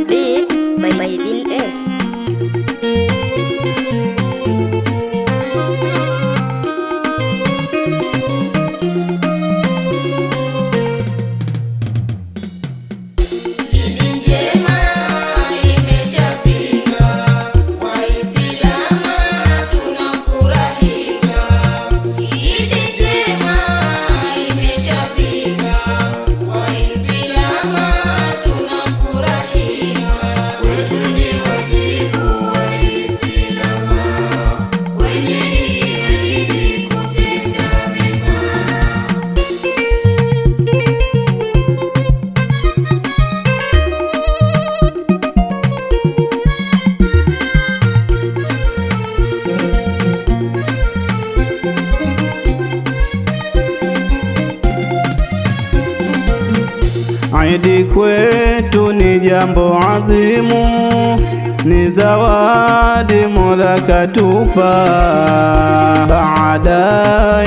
Beat by Maidin S. Idi kwetu ni jambo adhimu, ni zawadi Mola katupa, baada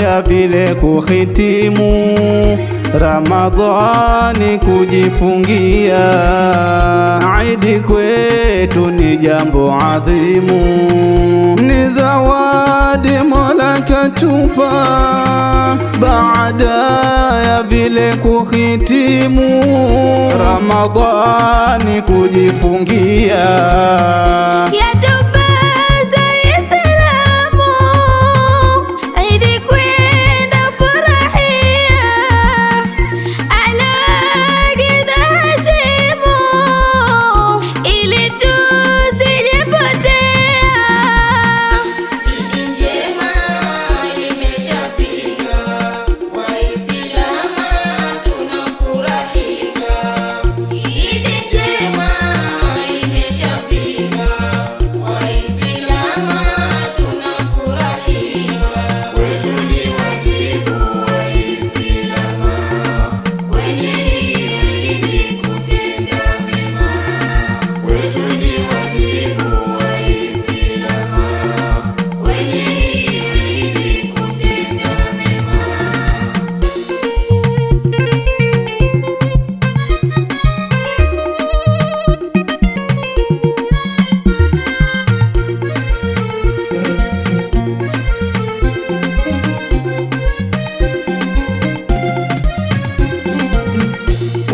ya vile kuhitimu Ramadhani kujifungia. Idi kwetu ni jambo adhimu, ni zawadi Mola katupa, baada ya vile kuhitimu Ramadhani kujifungia.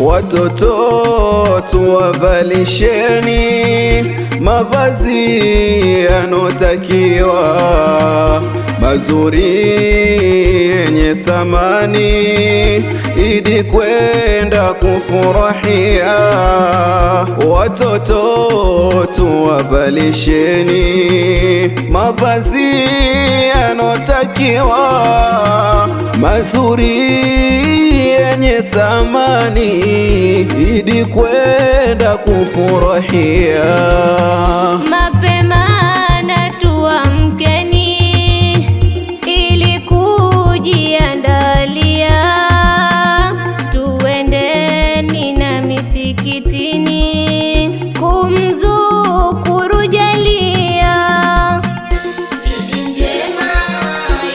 Watoto tuwavalisheni mavazi yanotakiwa, mazuri yenye thamani, Idi kwenda kufurahia. Watoto tuwavalisheni mavazi yanotakiwa, mazuri yenye thamani, Idi kwenda kufurahia. Mapema na tuamkeni ili kujiandalia, tuendeni na misikitini kumzukuru Jalia. Idi njema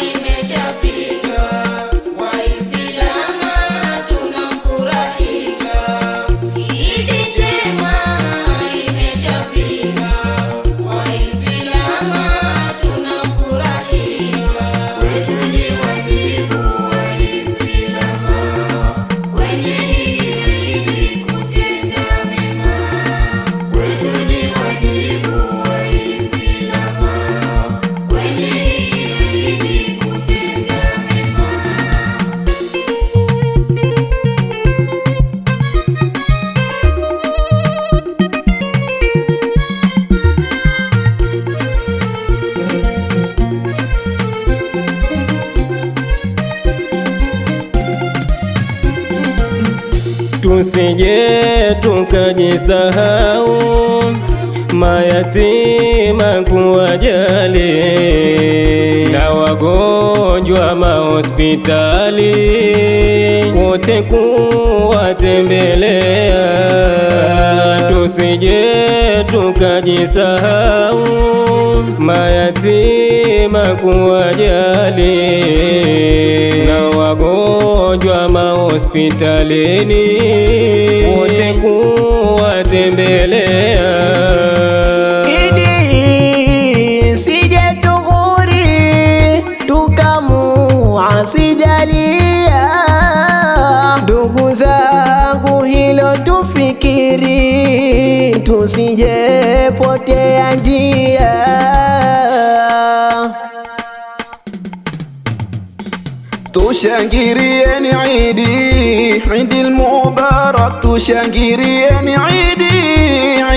imeshafika, Waislamu tunafurahika. Idi njema imeshafika, Waislamu tunafurahika. Wetu ni wajibu Waislamu, kwenye Idi kutenda mema. Wetu ni wajibu Waislamu, kwenye Idi kutenda mema. Tusije tukajisahau mayatima kuwajali, na wagonjwa mahospitali wote kuwatembelea. Tusije tukajisahau mayatima kuwajali, na mahospitalini wote kuwatembelea. Idi sije tughuri tukamuasi jalia, ndugu zangu hilo tufikiri, tusije potea njia. Tushangirieni Idi, Idi al-Mubarak. Tushangirieni Idi,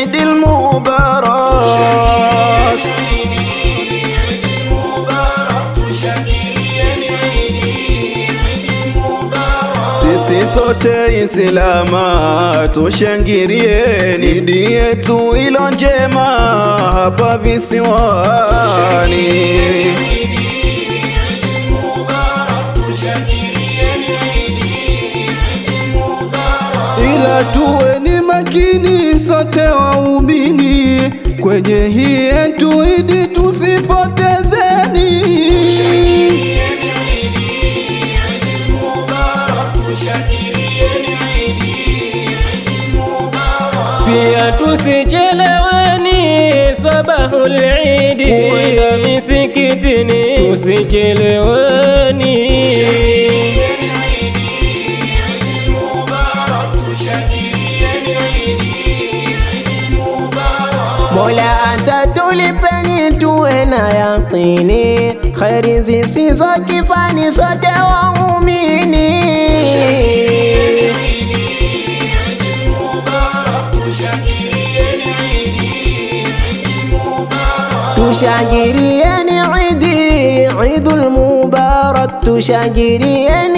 Idi al-Mubarak. Sisi sote Islama tushangirieni Idi yetu ilo njema hapa visiwani. Ila tuweni makini sote waumini, kwenye hii yetu Idi tusipotezeni. Pia tusicheleweni sabahul Idi, kwenda misikitini tusicheleweni. Mola atatulipeni tuwe na yaqini, khairi zisizo kifani sote waumini. Tushangirieni Idi, Idul Mubarak. Tushangirieni